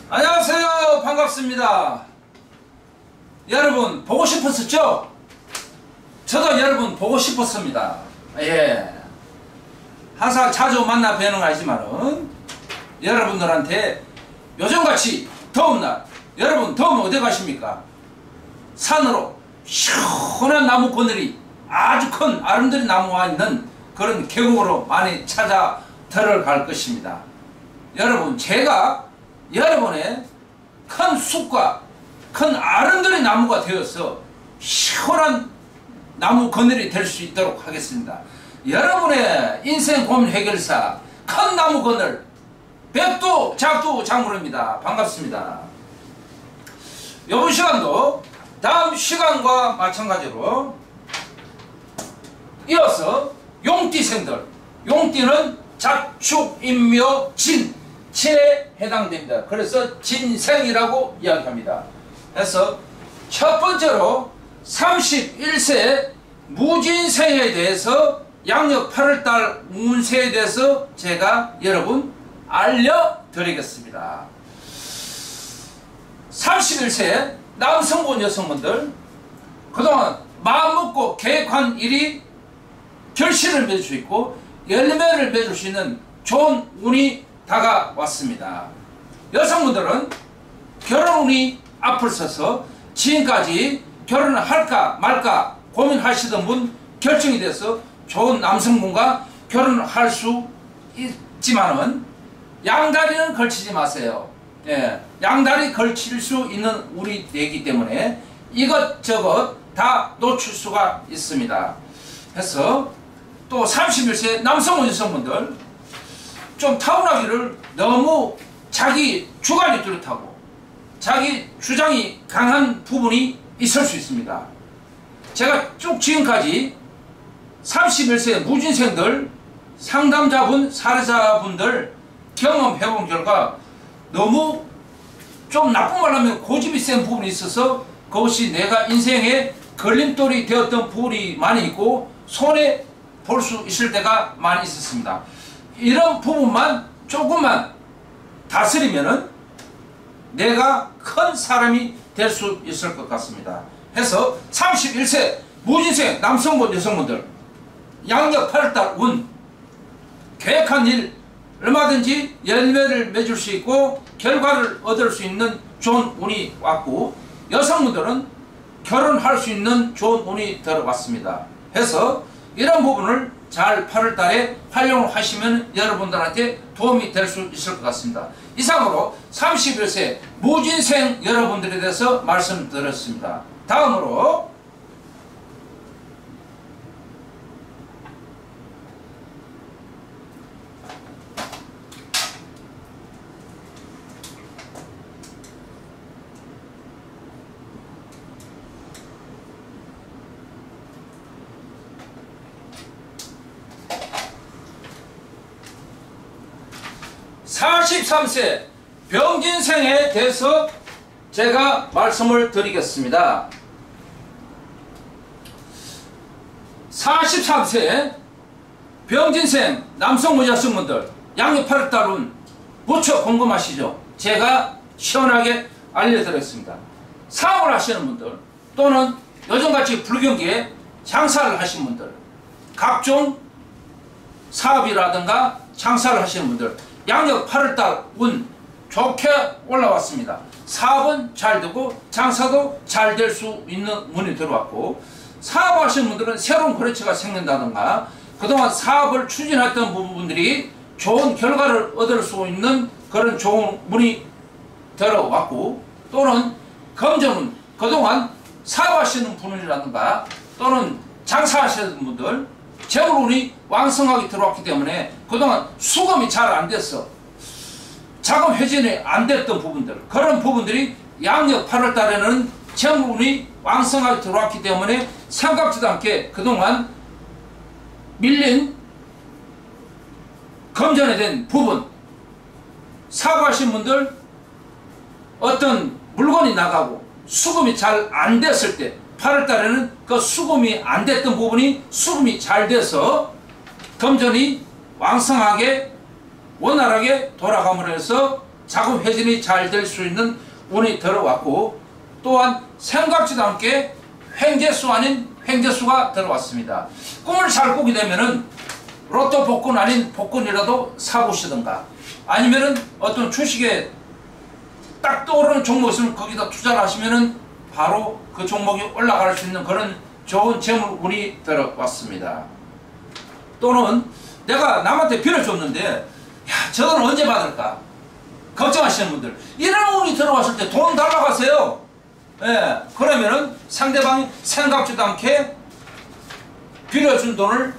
안녕하세요. 반갑습니다. 여러분 보고 싶었었죠? 저도 여러분 보고 싶었습니다. 예. 항상 자주 만나 뵈는 건 아니지만은 여러분들한테 요즘같이 더운 날, 여러분 더우면 어디 가십니까? 산으로 시원한 나무 그늘이 아주 큰 아름드리 나무가 있는 그런 계곡으로 많이 찾아 들어갈 것입니다. 여러분, 제가 여러분의 큰 숲과 큰 아름드리 나무가 되어서 시원한 나무 그늘이 될 수 있도록 하겠습니다. 여러분의 인생 고민 해결사 큰 나무 그늘 백두 작두 장군입니다. 반갑습니다. 이번 시간도 다음 시간과 마찬가지로 이어서 용띠생들, 용띠는 자축, 인묘, 진, 진에 해당됩니다. 그래서 진생이라고 이야기합니다. 그래서 첫 번째로 31세 무진생에 대해서 양력 8월달 운세에 대해서 제가 여러분 알려드리겠습니다. 31세 남성분 여성분들 그동안 마음먹고 계획한 일이 결실을 맺을 수 있고 열매를 맺을 수 있는 좋은 운이 다가왔습니다. 여성분들은 결혼운이 앞을 서서 지금까지 결혼을 할까 말까 고민하시던 분 결정이 돼서 좋은 남성분과 결혼을 할 수 있지만은 양다리는 걸치지 마세요. 예, 양다리 걸칠 수 있는 운이 되기 때문에 이것저것 다 놓칠 수가 있습니다. 그래서 또 31세 남성분 여성분들 좀 타고나기를 너무 자기 주관이 뚜렷하고 자기 주장이 강한 부분이 있을 수 있습니다. 제가 쭉 지금까지 31세 무진생들 상담자분, 사례자분들 경험해본 결과 너무 좀 나쁜 말 하면 고집이 센 부분이 있어서 그것이 내가 인생에 걸림돌이 되었던 부분이 많이 있고 손해 볼 수 있을 때가 많이 있었습니다. 이런 부분만 조금만 다스리면은 내가 큰 사람이 될 수 있을 것 같습니다. 해서 31세 무진생 남성분 여성분들 양력 8월달 운 계획한 일 얼마든지 열매를 맺을 수 있고 결과를 얻을 수 있는 좋은 운이 왔고 여성분들은 결혼할 수 있는 좋은 운이 들어왔습니다. 해서 이런 부분을 잘 8월달에 활용을 하시면 여러분들한테 도움이 될 수 있을 것 같습니다. 이상으로 31세 무진생 여러분들에 대해서 말씀드렸습니다. 다음으로 43세 병진생에 대해서 제가 말씀을 드리겠습니다. 43세 병진생 남성분 여성분들 양력 8월달 운 무척 궁금하시죠? 제가 시원하게 알려드리겠습니다. 사업을 하시는 분들 또는 요즘같이 불경기에 장사를 하시는 분들 각종 사업이라든가 장사를 하시는 분들 양력 8월달 운 좋게 올라왔습니다. 사업은 잘 되고 장사도 잘 될 수 있는 운이 들어왔고 사업하시는 분들은 새로운 거래처가 생긴다든가 그동안 사업을 추진했던 부분들이 좋은 결과를 얻을 수 있는 그런 좋은 운이 들어왔고 또는 금전운 그동안 사업하시는 분이라든가 또는 장사하시는 분들 재물운이 왕성하게 들어왔기 때문에 그동안 수금이 잘 안 됐어. 자금 회전이 안 됐던 부분들 그런 부분들이 양력 8월달에는 재물운이 왕성하게 들어왔기 때문에 생각지도 않게 그동안 밀린 금전에 대한 부분 사고하신 분들 어떤 물건이 나가고 수금이 잘 안 됐을 때 8월달에는 그 수금이 안 됐던 부분이 수금이 잘 돼서 금전이 왕성하게 원활하게 돌아감으로 해서 자금 회전이 잘 될 수 있는 운이 들어왔고, 또한 생각지도 않게 횡재수 아닌 횡재수가 들어왔습니다. 꿈을 잘 꾸게 되면은 로또 복권 아닌 복권이라도 사보시던가, 아니면은 어떤 주식에 딱 떠오르는 종목이 있으면 거기다 투자를 하시면은 바로 그 종목이 올라갈 수 있는 그런 좋은 재물 운이 들어왔습니다. 또는 내가 남한테 빌어줬는데, 야, 저 돈 언제 받을까 걱정하시는 분들, 이런 운이 들어왔을 때 돈 달라고 하세요. 예, 그러면은 상대방이 생각지도 않게 빌어준 돈을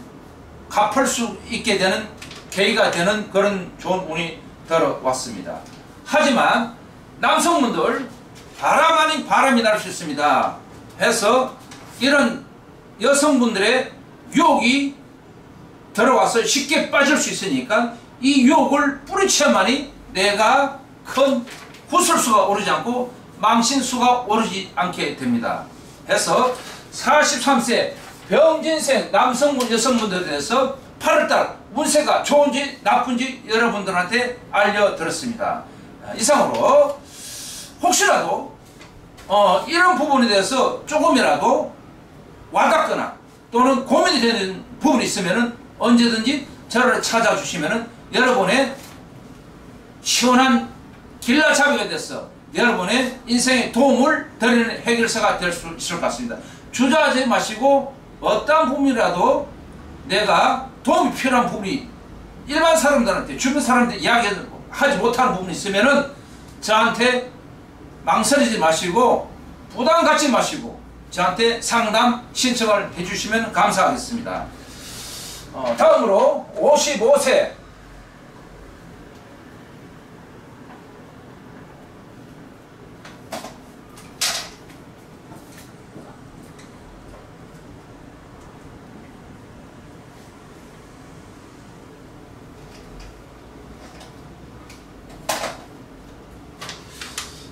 갚을 수 있게 되는 계기가 되는 그런 좋은 운이 들어왔습니다. 하지만 남성분들 바람 아닌 바람이 날 수 있습니다. 해서 이런 여성분들의 유혹이 들어와서 쉽게 빠질 수 있으니까 이 유혹을 뿌리쳐야만이 내가 큰 구슬수가 오르지 않고 망신수가 오르지 않게 됩니다. 해서 43세 병진생 남성분 여성분들에 대해서 8월달 운세가 좋은지 나쁜지 여러분들한테 알려드렸습니다. 이상으로 혹시라도 이런 부분에 대해서 조금이라도 와닿거나 또는 고민이 되는 부분이 있으면 언제든지 저를 찾아주시면 여러분의 시원한 길라잡이가 돼서 여러분의 인생에 도움을 드리는 해결사가 될 수 있을 것 같습니다. 주저하지 마시고 어떠한 부분이라도 내가 도움이 필요한 부분이 일반 사람들한테 주변 사람들 이야기하지 못하는 부분이 있으면은 저한테 망설이지 마시고 부담 갖지 마시고 저한테 상담 신청을 해주시면 감사하겠습니다. 다음으로 55세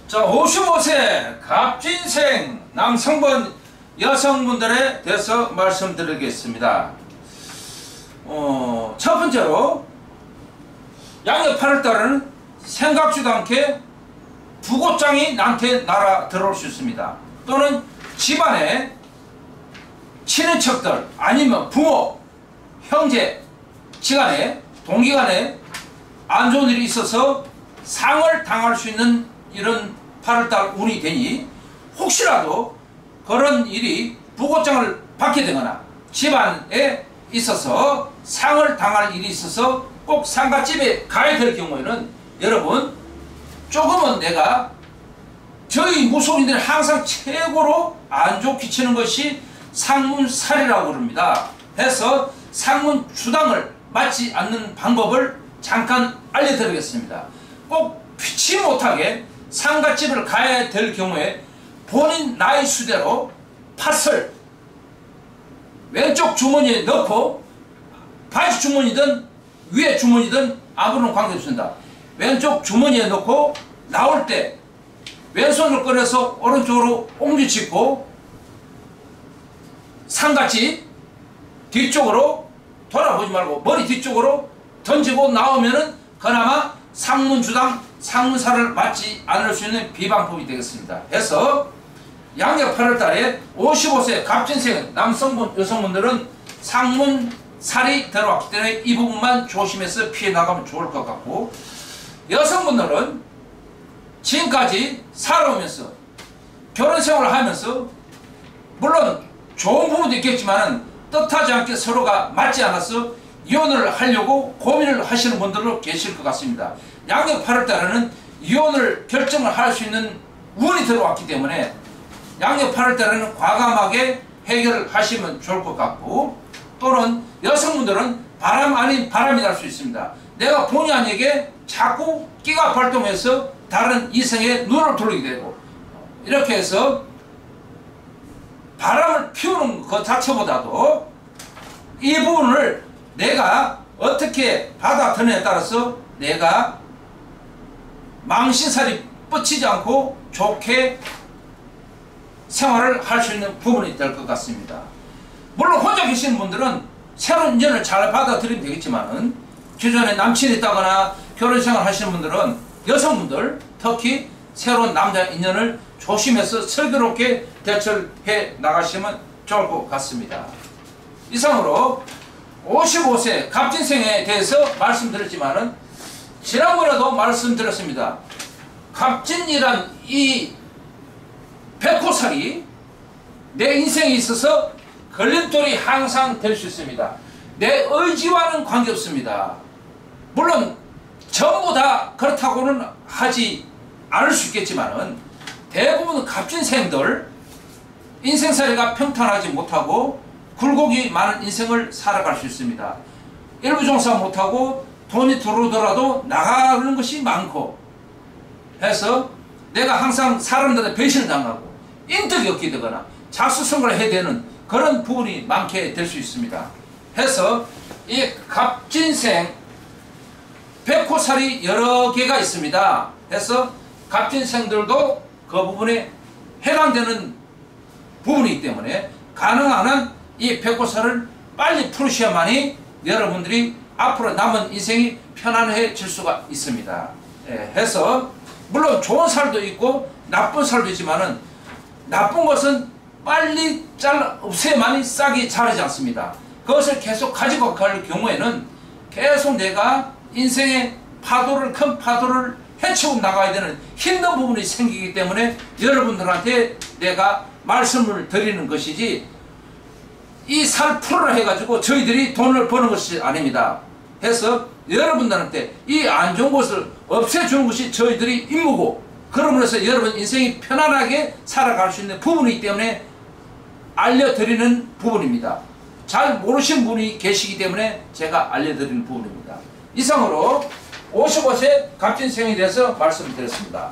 자, 55세 갑진생 남성분 여성분들에 대해서 말씀드리겠습니다. 첫 번째로 양력 8월달은 생각지도 않게 부고장이 나한테 날아 들어올 수 있습니다. 또는 집안에 친인척들 아니면 부모, 형제, 지간에 동기간에 안 좋은 일이 있어서 상을 당할 수 있는 이런 8월달 운이 되니 혹시라도 그런 일이 부고장을 받게 되거나 집안에 있어서 상을 당할 일이 있어서 꼭 상갓집에 가야 될 경우에는 여러분 조금은 내가 저희 무속인들이 항상 최고로 안 좋게 치는 것이 상문살이라고 그럽니다. 해서 상문 주당을 맞지 않는 방법을 잠깐 알려드리겠습니다. 꼭 피치 못하게 상갓집을 가야 될 경우에 본인 나이 수대로 팥을 왼쪽 주머니에 넣고 바지 주머니든 위에 주머니든 아무런 관계없습니다. 왼쪽 주머니에 넣고 나올 때 왼손을 꺼내서 오른쪽으로 옮기치고 상갓집 뒤쪽으로 돌아보지 말고 머리 뒤쪽으로 던지고 나오면은 그나마 상문주당 상문살을 맞지 않을 수 있는 비방법이 되겠습니다. 해서 양력 8월달에 55세 갑진생 남성분 여성분들은 상문살이 들어왔기 때문에 이 부분만 조심해서 피해 나가면 좋을 것 같고, 여성분들은 지금까지 살아오면서 결혼생활을 하면서 물론 좋은 부분도 있겠지만 뜻하지 않게 서로가 맞지 않아서 이혼을 하려고 고민을 하시는 분들도 계실 것 같습니다. 양력 8월달에는 이혼을 결정을 할 수 있는 운이 들어왔기 때문에 양력 8월달에는 과감하게 해결을 하시면 좋을 것 같고, 또는 여성분들은 바람 아닌 바람이 날 수 있습니다. 내가 본의 아니게 자꾸 끼가 발동해서 다른 이성에 눈을 돌리게 되고, 이렇게 해서 바람을 피우는 것 자체보다도 이 부분을 내가 어떻게 받아들느냐에 따라서 내가 망신살이 뻗치지 않고 좋게 생활을 할 수 있는 부분이 될 것 같습니다. 물론 혼자 계시는 분들은 새로운 인연을 잘 받아들이면 되겠지만은 기존에 남친이 있다거나 결혼생활 하시는 분들은 여성분들 특히 새로운 남자 인연을 조심해서 슬기롭게 대처해 나가시면 좋을 것 같습니다. 이상으로 55세 갑진생에 대해서 말씀드렸지만은 지난번에도 말씀드렸습니다. 갑진이란 이 백호살이 내 인생에 있어서 걸림돌이 항상 될 수 있습니다. 내 의지와는 관계없습니다. 물론 전부 다 그렇다고는 하지 않을 수 있겠지만은 대부분 갑진생들 인생살이가 평탄하지 못하고 굴곡이 많은 인생을 살아갈 수 있습니다. 일부 종사 못하고 돈이 들어오더라도 나가는 것이 많고 해서 내가 항상 사람들한테 배신을 당하고 인덕이 없게 되거나 자수성가를 해야 되는 그런 부분이 많게 될 수 있습니다. 해서 이 갑진생 백호살이 여러 개가 있습니다. 해서 갑진생들도 그 부분에 해당되는 부분이기 때문에 가능한 한 이 백호살을 빨리 풀으셔야만이 여러분들이 앞으로 남은 인생이 편안해질 수가 있습니다. 해서 물론 좋은 살도 있고 나쁜 살도 있지만은 나쁜 것은 빨리 없애야만이 싹이 자라지 않습니다. 그것을 계속 가지고 갈 경우에는 계속 내가 인생의 큰 파도를 헤치고 나가야 되는 힘든 부분이 생기기 때문에 여러분들한테 내가 말씀을 드리는 것이지 이 살 풀어라 해가지고 저희들이 돈을 버는 것이 아닙니다. 해서 여러분들한테 이 안 좋은 것을 없애주는 것이 저희들이 임무고 그러므로 해서 여러분 인생이 편안하게 살아갈 수 있는 부분이기 때문에 알려드리는 부분입니다. 잘 모르시는 분이 계시기 때문에 제가 알려드리는 부분입니다. 이상으로 55세 갑진생에 대해서 말씀드렸습니다.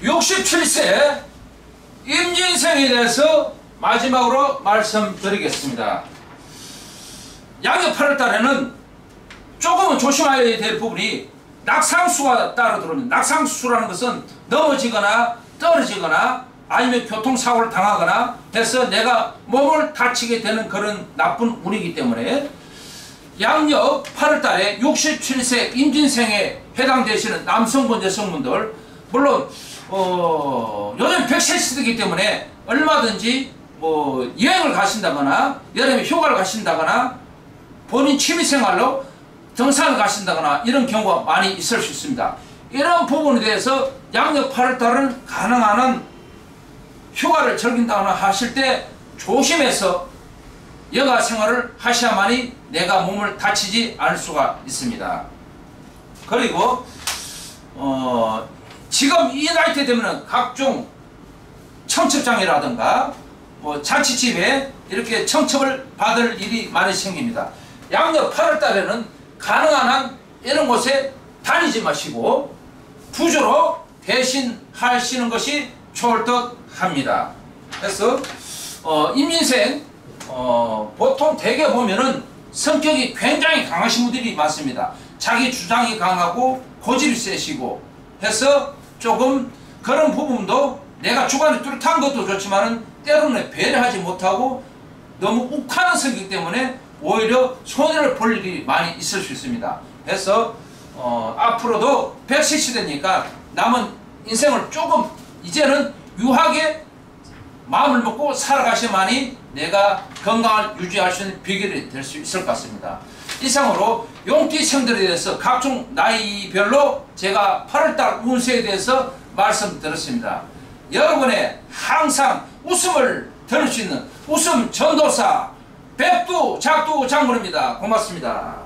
(67세) 임진생에 대해서 마지막으로 말씀드리겠습니다. 양력 8월달에는 조금은 조심해야 될 부분이 낙상수가 따로 들어옵니다. 낙상수라는 것은 넘어지거나 떨어지거나 아니면 교통사고를 당하거나 해서 내가 몸을 다치게 되는 그런 나쁜 운이기 때문에 양력 8월달에 67세 임진생에 해당되시는 남성분 여성분들 물론 요즘 100세 시대이기 때문에 얼마든지 뭐 여행을 가신다거나 여름에 휴가를 가신다거나 본인 취미생활로 등산을 가신다거나 이런 경우가 많이 있을 수 있습니다. 이런 부분에 대해서 양력 8월달은 가능한 한 휴가를 즐긴다거나 하실 때 조심해서 여가 생활을 하셔야만이 내가 몸을 다치지 않을 수가 있습니다. 그리고 지금 이 나이 때 되면 각종 청첩장이라든가 뭐 잔치집에 이렇게 청첩을 받을 일이 많이 생깁니다. 양력 8월 달에는 가능한 한 이런 곳에 다니지 마시고 부주로 대신 하시는 것이 좋을 듯 합니다. 그래서 임진생 보통 대개 보면은 성격이 굉장히 강하신 분들이 많습니다. 자기 주장이 강하고 고집이 세시고 해서 조금 그런 부분도 내가 주관이 뚜렷한 것도 좋지만은 때로는 배려하지 못하고 너무 욱하는 성격 때문에 오히려 손해를 볼 일이 많이 있을 수 있습니다. 그래서 앞으로도 100세 시대니까 남은 인생을 조금 이제는 유하게 마음을 먹고 살아가셔야만이 내가 건강을 유지할 수 있는 비결이 될 수 있을 것 같습니다. 이상으로 용띠생들에 대해서 각종 나이별로 제가 8월달 운세에 대해서 말씀드렸습니다. 여러분의 항상 웃음을 들을 수 있는 웃음 전도사 백두 작두 장군입니다. 고맙습니다.